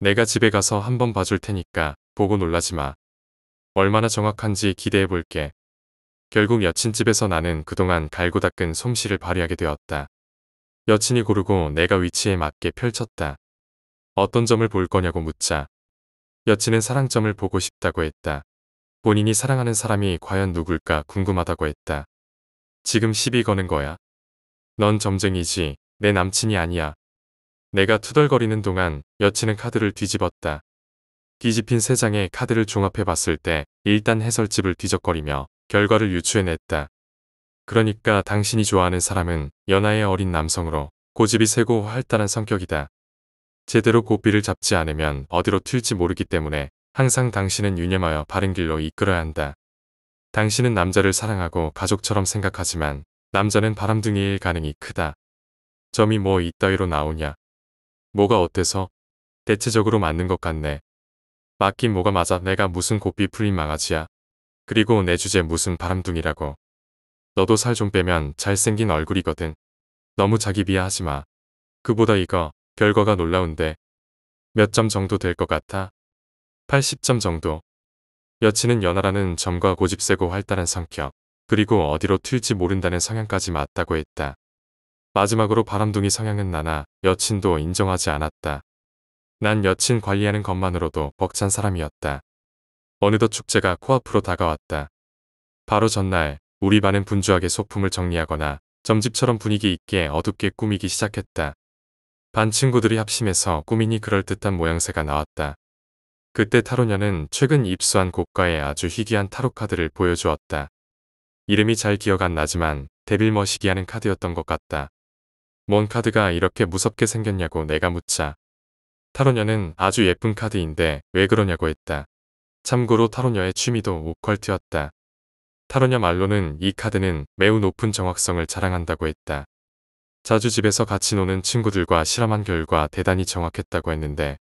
A: 내가 집에 가서 한번 봐줄 테니까 보고 놀라지 마. 얼마나 정확한지 기대해 볼게. 결국 여친 집에서 나는 그동안 갈고 닦은 솜씨를 발휘하게 되었다. 여친이 고르고 내가 위치에 맞게 펼쳤다. 어떤 점을 볼 거냐고 묻자. 여친은 사랑점을 보고 싶다고 했다. 본인이 사랑하는 사람이 과연 누굴까 궁금하다고 했다. 지금 시비 거는 거야? 넌 점쟁이지, 내 남친이 아니야. 내가 투덜거리는 동안 여친은 카드를 뒤집었다. 뒤집힌 세 장의 카드를 종합해 봤을 때 일단 해설집을 뒤적거리며 결과를 유추해냈다. 그러니까 당신이 좋아하는 사람은 연하의 어린 남성으로 고집이 세고 활달한 성격이다. 제대로 고삐를 잡지 않으면 어디로 튈지 모르기 때문에 항상 당신은 유념하여 바른 길로 이끌어야 한다. 당신은 남자를 사랑하고 가족처럼 생각하지만 남자는 바람둥이일 가능이 크다. 점이 뭐 이따위로 나오냐. 뭐가 어때서? 대체적으로 맞는 것 같네. 맞긴 뭐가 맞아. 내가 무슨 고삐 풀린 망아지야. 그리고 내 주제 무슨 바람둥이라고. 너도 살 좀 빼면 잘생긴 얼굴이거든. 너무 자기 비하하지 마. 그보다 이거 결과가 놀라운데. 몇 점 정도 될 것 같아? 80점 정도. 여친은 연하라는 점과 고집 세고 활달한 성격, 그리고 어디로 튈지 모른다는 성향까지 맞다고 했다. 마지막으로 바람둥이 성향은 나나 여친도 인정하지 않았다. 난 여친 관리하는 것만으로도 벅찬 사람이었다. 어느덧 축제가 코앞으로 다가왔다. 바로 전날 우리 반은 분주하게 소품을 정리하거나 점집처럼 분위기 있게 어둡게 꾸미기 시작했다. 반 친구들이 합심해서 꾸미니 그럴듯한 모양새가 나왔다. 그때 타로녀는 최근 입수한 고가의 아주 희귀한 타로 카드를 보여주었다. 이름이 잘 기억 안 나지만 데빌머시기 하는 카드였던 것 같다. 뭔 카드가 이렇게 무섭게 생겼냐고 내가 묻자. 타로녀는 아주 예쁜 카드인데 왜 그러냐고 했다. 참고로 타로녀의 취미도 오컬트였다. 타로녀 말로는 이 카드는 매우 높은 정확성을 자랑한다고 했다. 자주 집에서 같이 노는 친구들과 실험한 결과 대단히 정확했다고 했는데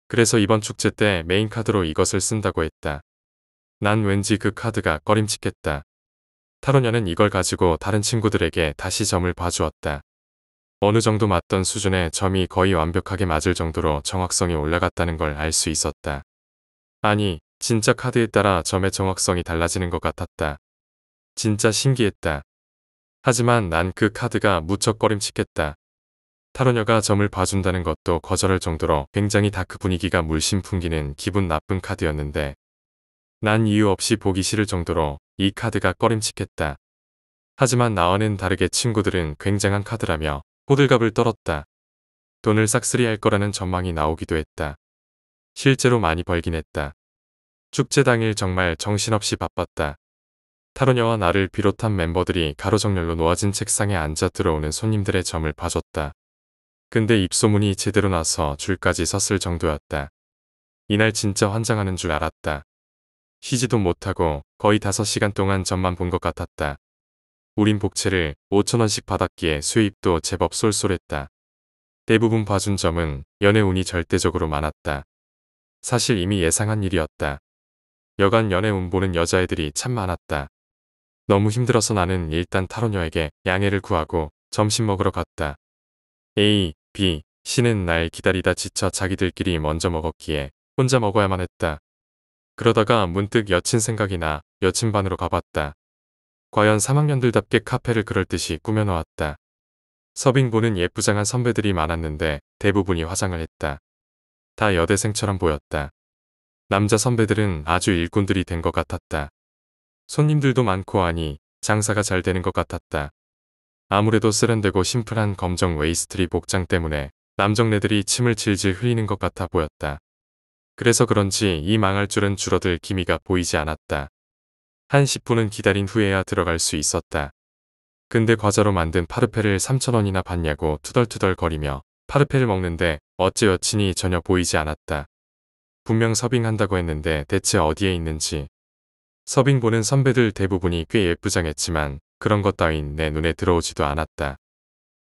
A: 그래서 이번 축제 때 메인 카드로 이것을 쓴다고 했다. 난 왠지 그 카드가 꺼림칙했다. 타로녀는 이걸 가지고 다른 친구들에게 다시 점을 봐주었다. 어느 정도 맞던 수준의 점이 거의 완벽하게 맞을 정도로 정확성이 올라갔다는 걸 알 수 있었다. 아니, 진짜 카드에 따라 점의 정확성이 달라지는 것 같았다. 진짜 신기했다. 하지만 난 그 카드가 무척 꺼림칙했다. 타로녀가 점을 봐준다는 것도 거절할 정도로 굉장히 다크 분위기가 물씬 풍기는 기분 나쁜 카드였는데 난 이유 없이 보기 싫을 정도로 이 카드가 꺼림칙했다. 하지만 나와는 다르게 친구들은 굉장한 카드라며 호들갑을 떨었다. 돈을 싹쓸이할 거라는 전망이 나오기도 했다. 실제로 많이 벌긴 했다. 축제 당일 정말 정신없이 바빴다. 타로녀와 나를 비롯한 멤버들이 가로정렬로 놓아진 책상에 앉아 들어오는 손님들의 점을 봐줬다. 근데 입소문이 제대로 나서 줄까지 섰을 정도였다. 이날 진짜 환장하는 줄 알았다. 쉬지도 못하고 거의 5시간 동안 점만 본 것 같았다. 우린 복채를 5,000원씩 받았기에 수입도 제법 쏠쏠했다. 대부분 봐준 점은 연애 운이 절대적으로 많았다. 사실 이미 예상한 일이었다. 여간 연애 운 보는 여자애들이 참 많았다. 너무 힘들어서 나는 일단 타로녀에게 양해를 구하고 점심 먹으러 갔다. A, B, C는 날 기다리다 지쳐 자기들끼리 먼저 먹었기에 혼자 먹어야만 했다. 그러다가 문득 여친 생각이 나 여친 반으로 가봤다. 과연 3학년들답게 카페를 그럴듯이 꾸며놓았다. 서빙 보는 예쁘장한 선배들이 많았는데 대부분이 화장을 했다. 다 여대생처럼 보였다. 남자 선배들은 아주 일꾼들이 된 것 같았다. 손님들도 많고 하니 장사가 잘 되는 것 같았다. 아무래도 세련되고 심플한 검정 웨이스트리 복장 때문에 남정네들이 침을 질질 흘리는 것 같아 보였다. 그래서 그런지 이 망할 줄은 줄어들 기미가 보이지 않았다. 한 10분은 기다린 후에야 들어갈 수 있었다. 근데 과자로 만든 파르페를 3,000원이나 받냐고 투덜투덜거리며 파르페를 먹는데 어째 여친이 전혀 보이지 않았다. 분명 서빙한다고 했는데 대체 어디에 있는지. 서빙 보는 선배들 대부분이 꽤 예쁘장했지만 그런 것 따윈 내 눈에 들어오지도 않았다.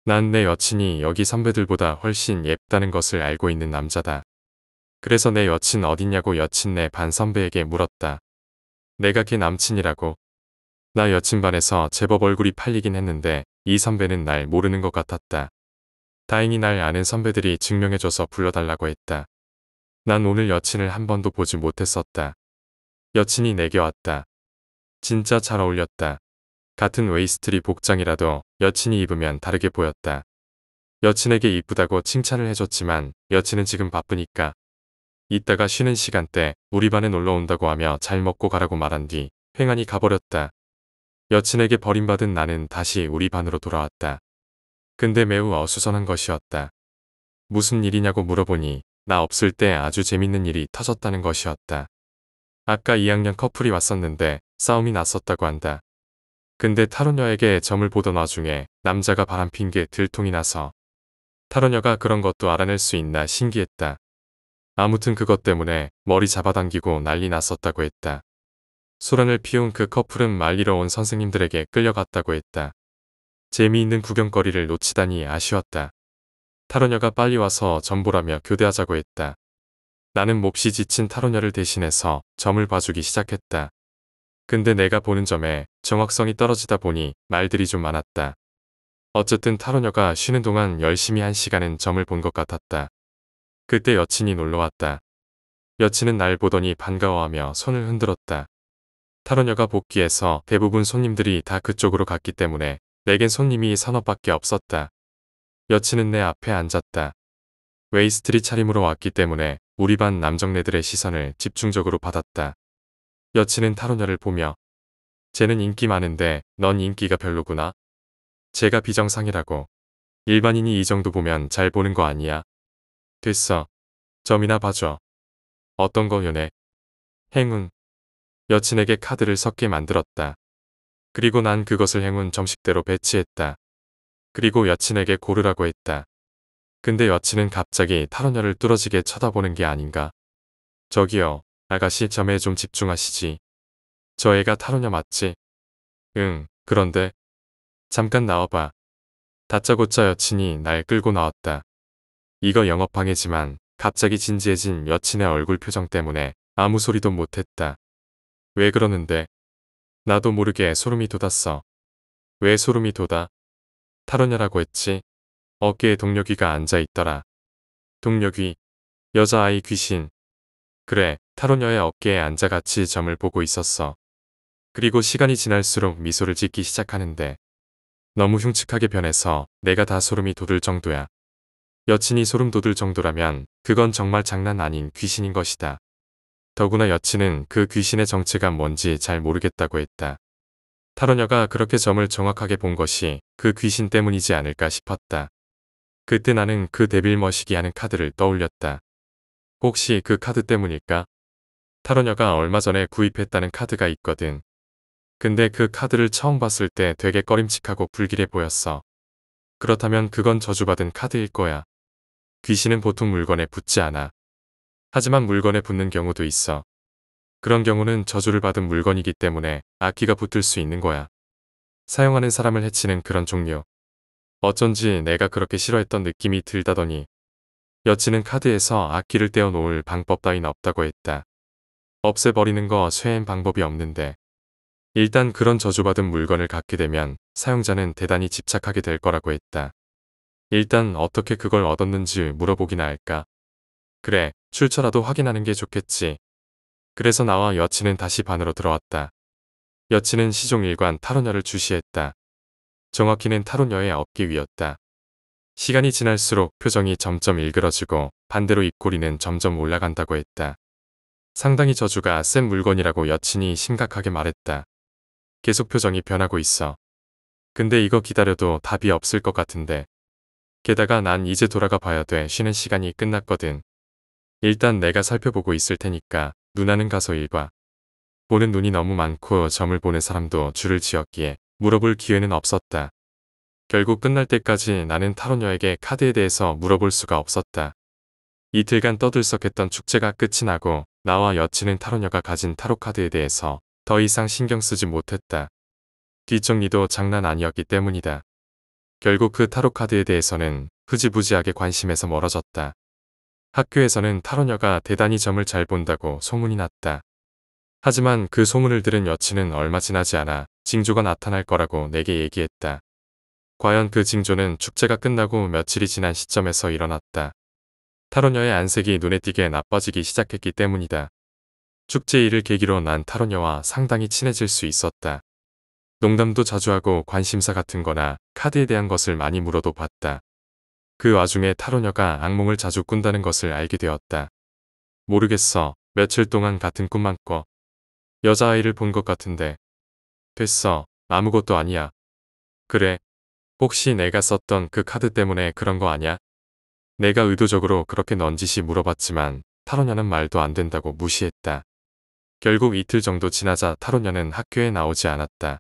A: 난 내 여친이 여기 선배들보다 훨씬 예쁘다는 것을 알고 있는 남자다. 그래서 내 여친 어딨냐고 여친네 반 선배에게 물었다. 내가 걔 남친이라고. 나 여친 반에서 제법 얼굴이 팔리긴 했는데 이 선배는 날 모르는 것 같았다. 다행히 날 아는 선배들이 증명해줘서 불러달라고 했다. 난 오늘 여친을 한 번도 보지 못했었다. 여친이 내게 왔다. 진짜 잘 어울렸다. 같은 웨이스트리 복장이라도 여친이 입으면 다르게 보였다. 여친에게 이쁘다고 칭찬을 해줬지만 여친은 지금 바쁘니까 이따가 쉬는 시간대 우리 반에 놀러 온다고 하며 잘 먹고 가라고 말한 뒤 횡하니 가버렸다. 여친에게 버림받은 나는 다시 우리 반으로 돌아왔다. 근데 매우 어수선한 것이었다. 무슨 일이냐고 물어보니 나 없을 때 아주 재밌는 일이 터졌다는 것이었다. 아까 2학년 커플이 왔었는데 싸움이 났었다고 한다. 근데 타로녀에게 점을 보던 와중에 남자가 바람핀 게 들통이 나서 타로녀가 그런 것도 알아낼 수 있나 신기했다. 아무튼 그것 때문에 머리 잡아당기고 난리 났었다고 했다. 소란을 피운 그 커플은 말리러 온 선생님들에게 끌려갔다고 했다. 재미있는 구경거리를 놓치다니 아쉬웠다. 타로녀가 빨리 와서 점 보라며 교대하자고 했다. 나는 몹시 지친 타로녀를 대신해서 점을 봐주기 시작했다. 근데 내가 보는 점에 정확성이 떨어지다 보니 말들이 좀 많았다. 어쨌든 타로녀가 쉬는 동안 열심히 1시간은 점을 본 것 같았다. 그때 여친이 놀러왔다. 여친은 날 보더니 반가워하며 손을 흔들었다. 타로녀가 복귀해서 대부분 손님들이 다 그쪽으로 갔기 때문에 내겐 손님이 서너밖에 없었다. 여친은 내 앞에 앉았다. 웨이스트리 차림으로 왔기 때문에 우리 반 남정네들의 시선을 집중적으로 받았다. 여친은 타로녀를 보며 쟤는 인기 많은데 넌 인기가 별로구나. 쟤가 비정상이라고. 일반인이 이 정도 보면 잘 보는 거 아니야. 됐어. 점이나 봐줘. 어떤 거 연애? 행운. 여친에게 카드를 섞게 만들었다. 그리고 난 그것을 행운 점식대로 배치했다. 그리고 여친에게 고르라고 했다. 근데 여친은 갑자기 타로녀를 뚫어지게 쳐다보는 게 아닌가. 저기요, 아가씨 점에 좀 집중하시지. 저 애가 타로녀 맞지? 응, 그런데. 잠깐 나와봐. 다짜고짜 여친이 날 끌고 나왔다. 이거 영업방해지만 갑자기 진지해진 여친의 얼굴 표정 때문에 아무 소리도 못했다. 왜 그러는데? 나도 모르게 소름이 돋았어. 왜 소름이 돋아? 타로녀라고 했지? 어깨에 동료귀가 앉아있더라. 동료귀. 여자아이 귀신. 그래, 타로녀의 어깨에 앉아 같이 점을 보고 있었어. 그리고 시간이 지날수록 미소를 짓기 시작하는데 너무 흉측하게 변해서 내가 다 소름이 돋을 정도야. 여친이 소름 돋을 정도라면 그건 정말 장난 아닌 귀신인 것이다. 더구나 여친은 그 귀신의 정체가 뭔지 잘 모르겠다고 했다. 타로녀가 그렇게 점을 정확하게 본 것이 그 귀신 때문이지 않을까 싶었다. 그때 나는 그 데빌머시기 하는 카드를 떠올렸다. 혹시 그 카드 때문일까? 타로녀가 얼마 전에 구입했다는 카드가 있거든. 근데 그 카드를 처음 봤을 때 되게 꺼림칙하고 불길해 보였어. 그렇다면 그건 저주받은 카드일 거야. 귀신은 보통 물건에 붙지 않아. 하지만 물건에 붙는 경우도 있어. 그런 경우는 저주를 받은 물건이기 때문에 악기가 붙을 수 있는 거야. 사용하는 사람을 해치는 그런 종류. 어쩐지 내가 그렇게 싫어했던 느낌이 들다더니 여친은 카드에서 악기를 떼어놓을 방법 따윈 없다고 했다. 없애버리는 거 쇠엔 방법이 없는데. 일단 그런 저주받은 물건을 갖게 되면 사용자는 대단히 집착하게 될 거라고 했다. 일단 어떻게 그걸 얻었는지 물어보기나 할까? 그래, 출처라도 확인하는 게 좋겠지. 그래서 나와 여친은 다시 반으로 들어왔다. 여친은 시종일관 타로녀를 주시했다. 정확히는 타로녀의 어깨 위였다. 시간이 지날수록 표정이 점점 일그러지고 반대로 입꼬리는 점점 올라간다고 했다. 상당히 저주가 센 물건이라고 여친이 심각하게 말했다. 계속 표정이 변하고 있어. 근데 이거 기다려도 답이 없을 것 같은데. 게다가 난 이제 돌아가 봐야 돼. 쉬는 시간이 끝났거든. 일단 내가 살펴보고 있을 테니까 누나는 가서 일봐. 보는 눈이 너무 많고 점을 보는 사람도 줄을 지었기에 물어볼 기회는 없었다. 결국 끝날 때까지 나는 타로녀에게 카드에 대해서 물어볼 수가 없었다. 이틀간 떠들썩했던 축제가 끝이 나고 나와 여친은 타로녀가 가진 타로 카드에 대해서 더 이상 신경 쓰지 못했다. 뒷정리도 장난 아니었기 때문이다. 결국 그 타로 카드에 대해서는 흐지부지하게 관심에서 멀어졌다. 학교에서는 타로녀가 대단히 점을 잘 본다고 소문이 났다. 하지만 그 소문을 들은 여친은 얼마 지나지 않아 징조가 나타날 거라고 내게 얘기했다. 과연 그 징조는 축제가 끝나고 며칠이 지난 시점에서 일어났다. 타로녀의 안색이 눈에 띄게 나빠지기 시작했기 때문이다. 축제 일을 계기로 난 타로녀와 상당히 친해질 수 있었다. 농담도 자주 하고 관심사 같은 거나 카드에 대한 것을 많이 물어도 봤다. 그 와중에 타로녀가 악몽을 자주 꾼다는 것을 알게 되었다. 모르겠어. 며칠 동안 같은 꿈만 꿔. 여자아이를 본 것 같은데. 됐어. 아무것도 아니야. 그래. 혹시 내가 썼던 그 카드 때문에 그런 거 아냐? 내가 의도적으로 그렇게 넌지시 물어봤지만 타로녀는 말도 안 된다고 무시했다. 결국 이틀 정도 지나자 타로녀는 학교에 나오지 않았다.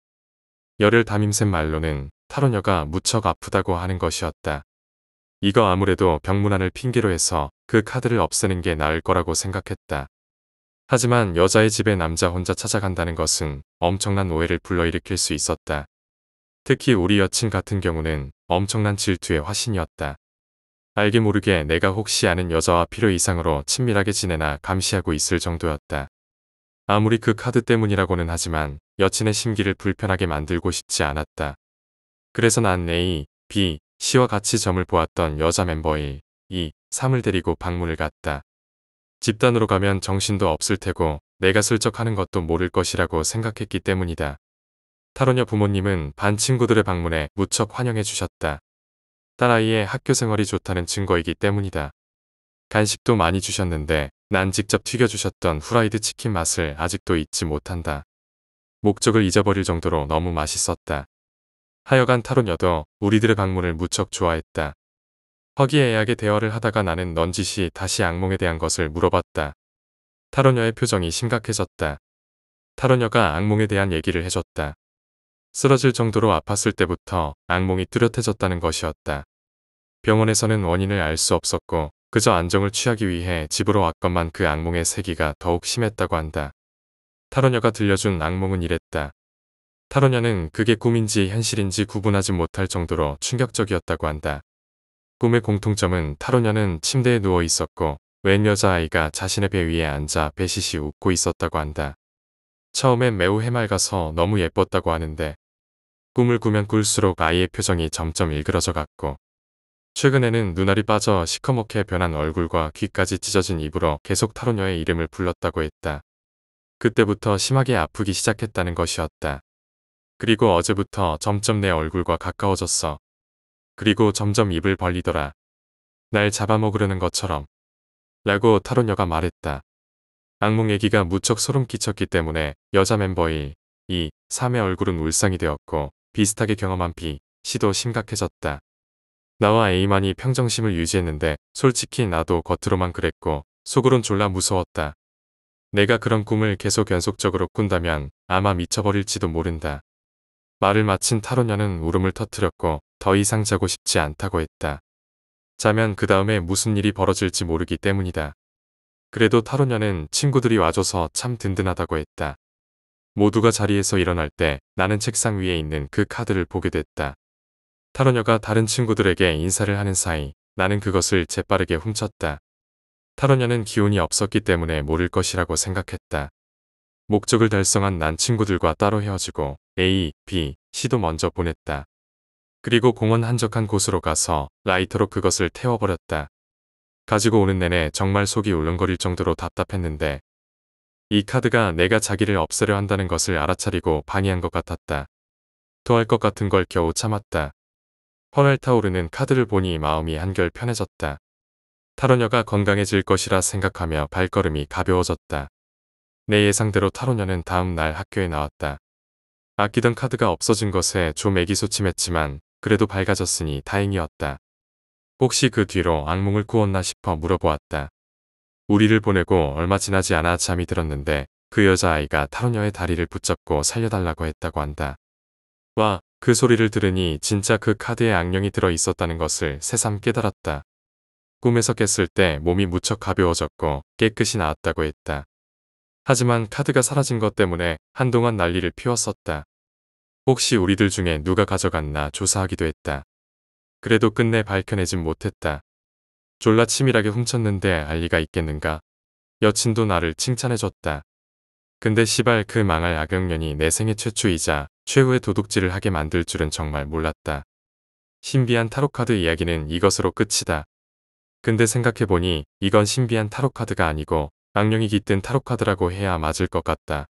A: 열흘 담임쌤 말로는 타로녀가 무척 아프다고 하는 것이었다. 이거 아무래도 병문안을 핑계로 해서 그 카드를 없애는 게 나을 거라고 생각했다. 하지만 여자의 집에 남자 혼자 찾아간다는 것은 엄청난 오해를 불러일으킬 수 있었다. 특히 우리 여친 같은 경우는 엄청난 질투의 화신이었다. 알게 모르게 내가 혹시 아는 여자와 필요 이상으로 친밀하게 지내나 감시하고 있을 정도였다. 아무리 그 카드 때문이라고는 하지만 여친의 심기를 불편하게 만들고 싶지 않았다. 그래서 난 A, B, C와 같이 점을 보았던 여자 멤버 1, 2, 3을 데리고 방문을 갔다. 집단으로 가면 정신도 없을 테고 내가 슬쩍 하는 것도 모를 것이라고 생각했기 때문이다. 타로녀 부모님은 반 친구들의 방문에 무척 환영해 주셨다. 딸아이의 학교 생활이 좋다는 증거이기 때문이다. 간식도 많이 주셨는데 난 직접 튀겨주셨던 후라이드 치킨 맛을 아직도 잊지 못한다. 목적을 잊어버릴 정도로 너무 맛있었다. 하여간 타로녀도 우리들의 방문을 무척 좋아했다. 허기애애하게 대화를 하다가 나는 넌지시 다시 악몽에 대한 것을 물어봤다. 타로녀의 표정이 심각해졌다. 타로녀가 악몽에 대한 얘기를 해줬다. 쓰러질 정도로 아팠을 때부터 악몽이 뚜렷해졌다는 것이었다. 병원에서는 원인을 알 수 없었고 그저 안정을 취하기 위해 집으로 왔건만 그 악몽의 세기가 더욱 심했다고 한다. 타로녀가 들려준 악몽은 이랬다. 타로녀는 그게 꿈인지 현실인지 구분하지 못할 정도로 충격적이었다고 한다. 꿈의 공통점은 타로녀는 침대에 누워 있었고 웬 여자아이가 자신의 배 위에 앉아 배시시 웃고 있었다고 한다. 처음엔 매우 해맑아서 너무 예뻤다고 하는데 꿈을 꾸면 꿀수록 아이의 표정이 점점 일그러져 갔고 최근에는 눈알이 빠져 시커멓게 변한 얼굴과 귀까지 찢어진 입으로 계속 타로녀의 이름을 불렀다고 했다. 그때부터 심하게 아프기 시작했다는 것이었다. 그리고 어제부터 점점 내 얼굴과 가까워졌어. 그리고 점점 입을 벌리더라. 날 잡아먹으려는 것처럼. 라고 타로녀가 말했다. 악몽 얘기가 무척 소름 끼쳤기 때문에 여자 멤버 1, 2, 3의 얼굴은 울상이 되었고 비슷하게 경험한 B, C도 심각해졌다. 나와 A만이 평정심을 유지했는데 솔직히 나도 겉으로만 그랬고 속으론 졸라 무서웠다. 내가 그런 꿈을 계속 연속적으로 꾼다면 아마 미쳐버릴지도 모른다. 말을 마친 타로녀는 울음을 터뜨렸고 더 이상 자고 싶지 않다고 했다. 자면 그 다음에 무슨 일이 벌어질지 모르기 때문이다. 그래도 타로녀는 친구들이 와줘서 참 든든하다고 했다. 모두가 자리에서 일어날 때 나는 책상 위에 있는 그 카드를 보게 됐다. 타로녀가 다른 친구들에게 인사를 하는 사이 나는 그것을 재빠르게 훔쳤다. 타로녀는 기운이 없었기 때문에 모를 것이라고 생각했다. 목적을 달성한 난 친구들과 따로 헤어지고 A, B, C도 먼저 보냈다. 그리고 공원 한적한 곳으로 가서 라이터로 그것을 태워버렸다. 가지고 오는 내내 정말 속이 울렁거릴 정도로 답답했는데 이 카드가 내가 자기를 없애려 한다는 것을 알아차리고 방해한 것 같았다. 토할 것 같은 걸 겨우 참았다. 펄펄 타오르는 카드를 보니 마음이 한결 편해졌다. 타로녀가 건강해질 것이라 생각하며 발걸음이 가벼워졌다. 내 예상대로 타로녀는 다음 날 학교에 나왔다. 아끼던 카드가 없어진 것에 좀 애기소침했지만 그래도 밝아졌으니 다행이었다. 혹시 그 뒤로 악몽을 꾸었나 싶어 물어보았다. 우리를 보내고 얼마 지나지 않아 잠이 들었는데 그 여자아이가 타로녀의 다리를 붙잡고 살려달라고 했다고 한다. 와, 그 소리를 들으니 진짜 그 카드에 악령이 들어 있었다는 것을 새삼 깨달았다. 꿈에서 깼을 때 몸이 무척 가벼워졌고 깨끗이 나았다고 했다. 하지만 카드가 사라진 것 때문에 한동안 난리를 피웠었다. 혹시 우리들 중에 누가 가져갔나 조사하기도 했다. 그래도 끝내 밝혀내진 못했다. 졸라 치밀하게 훔쳤는데 알 리가 있겠는가? 여친도 나를 칭찬해줬다. 근데 시발 그 망할 악영년이 내 생애 최초이자 최후의 도둑질을 하게 만들 줄은 정말 몰랐다. 신비한 타로카드 이야기는 이것으로 끝이다. 근데 생각해보니 이건 신비한 타로카드가 아니고 악령이 깃든 타로카드라고 해야 맞을 것 같다.